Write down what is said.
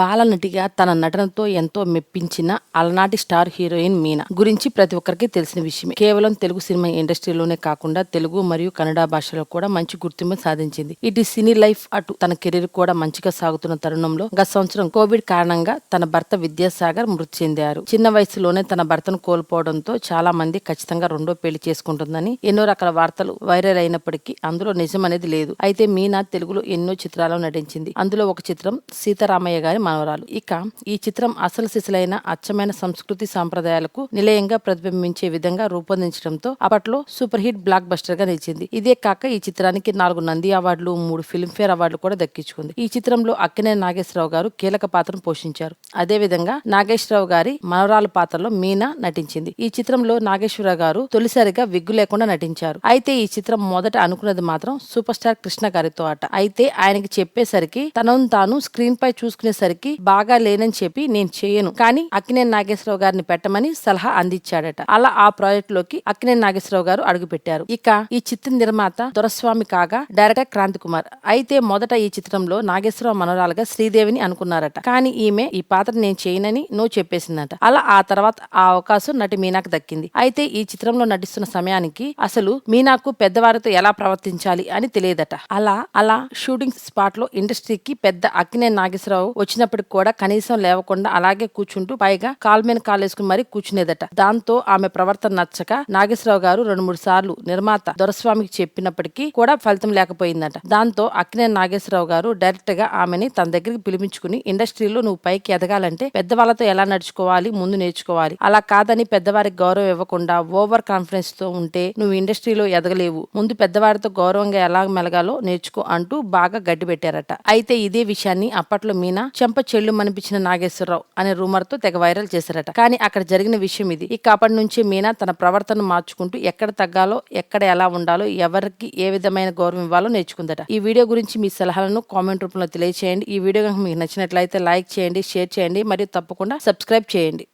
బాలనటిగా తన నటనతో ఎంతో మెప్పించిన అలనాటి స్టార్ హీరోయిన్ మీనా గురించి ప్రతి ఒక్కరికి తెలిసిన విషయమే. కేవలం తెలుగు సినిమా ఇండస్ట్రీలోనే కాకుండా తెలుగు మరియు కన్నడ భాషలో కూడా మంచి గుర్తింపు సాధించింది. ఇటు సినీ లైఫ్ అటు తన కెరీర్ కూడా మంచిగా సాగుతున్న తరుణంలో గత సంవత్సరం కోవిడ్ కారణంగా తన భర్త విద్యాసాగర్ మృతి చెందారు. చిన్న వయసులోనే తన భర్తను కోల్పోవడంతో చాలా మంది ఖచ్చితంగా రెండో పెళ్లి చేసుకుంటుందని ఎన్నో రకాల వార్తలు వైరల్ అయినప్పటికీ అందులో నిజం అనేది లేదు. అయితే మీనా తెలుగులో ఎన్నో చిత్రాల్లో నటించింది. అందులో ఒక చిత్రం సీతారామయ్య గారి మనవరాలు. ఇక ఈ చిత్రం అసలు సిసలైన అచ్చమైన సంస్కృతి సాంప్రదాయాలకు నిలయంగా ప్రతిబింబించే విధంగా రూపొందించడంతో అప్పట్లో సూపర్ హిట్ బ్లాక్ బస్టర్ గా నిలిచింది. ఇదే కాక ఈ చిత్రానికి 4 నంది అవార్డులు, 3 ఫిల్మ్ఫేర్ అవార్డులు కూడా దక్కించుకుంది. ఈ చిత్రంలో అక్కినేని నాగేశ్వరరావు గారు కీలక పాత్రను పోషించారు. అదే విధంగా నాగేశ్వరరావు గారి మనవరాలు పాత్రలో మీనా నటించింది. ఈ చిత్రంలో నాగేశ్వరరావు గారు తొలిసారిగా విగ్గు లేకుండా నటించారు. అయితే ఈ చిత్రం మొదట అనుకున్నది మాత్రం సూపర్ స్టార్ కృష్ణ గారితో అట. అయితే ఆయనకి చెప్పేసరికి తనను తాను స్క్రీన్ పై చూసుకునేసరికి బాగా లేనని చెప్పి నేను చేయను, కానీ అక్కినేని నాగేశ్వరరావు గారిని పెట్టమని సలహా అందించాడట. అలా ఆ ప్రాజెక్ట్ లోకి అక్కినేని నాగేశ్వరరావు గారు అడుగు పెట్టారు. ఇక ఈ చిత్ర నిర్మాత దొరస్వామి కాగా డైరెక్టర్ క్రాంతి కుమార్. అయితే మొదట ఈ చిత్రంలో నాగేశ్వరరావు మనవరాలుగా శ్రీదేవిని అనుకున్నారట. కానీ ఈమె ఈ పాత్ర నేను చేయనని నో చెప్పేసిందట. అలా ఆ తర్వాత ఆ అవకాశం నటి మీనాకు దక్కింది. అయితే ఈ చిత్రంలో నటిస్తున్న సమయానికి అసలు మీనాకు పెద్దవారితో ఎలా ప్రవర్తించాలి అని తెలియదట. అలా షూటింగ్ స్పాట్ లో ఇండస్ట్రీకి పెద్ద అక్కినేని నాగేశ్వరరావు వచ్చినప్పటికి కూడా కనీసం లేవకుండా అలాగే కూర్చుంటూ పైగా కాలు మీద కాలేసుకుని మరీ కూర్చునేదట. దాంతో ఆమె ప్రవర్తన నచ్చక నాగేశ్వరరావు గారు 2-3 సార్లు నిర్మాత దొరస్వామికి చెప్పినప్పటికీ కూడా ఫలితం లేకపోయిందట. దాంతో అక్కినేని నాగేశ్వరరావు గారు డైరెక్ట్ గా ఆమెని తన దగ్గరికి పిలిపించుకుని ఇండస్ట్రీలో నువ్వు పైకి ఎదగాలంటే పెద్దవాళ్ళతో ఎలా నడుచుకోవాలి ముందు నేర్చుకోవాలి. అలా కాదని పెద్దవారికి గౌరవం ఇవ్వకుండా ఓవర్ కాన్ఫిడెన్స్ తో ఉంటే నువ్వు ఇండస్ట్రీలో ఎదగలేవు. ముందు పెద్దవారితో గౌరవంగా ఎలా మెలగాలో నేర్చుకో అంటూ బాగా గడ్డి పెట్టారట. అయితే ఇదే విషయాన్ని అప్పట్లో మీనా చెంప చెల్లు మనిపించిన నాగేశ్వరరావు అనే రూమర్ తో తెగ వైరల్ చేశారట. కానీ అక్కడ జరిగిన విషయం ఇది. ఇక అప్పటి నుంచి మీనా తన ప్రవర్తన మార్చుకుంటూ ఎక్కడ తగ్గాలో, ఎక్కడ ఎలా ఉండాలో, ఎవరికి ఏ విధమైన గౌరవం ఇవ్వాలో నేర్చుకుందట. ఈ వీడియో గురించి మీ సలహాలను కామెంట్ రూపంలో తెలియజేయండి. ఈ వీడియో కనుక మీకు నచ్చినట్లయితే లైక్ చేయండి, షేర్ చేయండి మరియు తప్పకుండా సబ్స్క్రైబ్ చేయండి.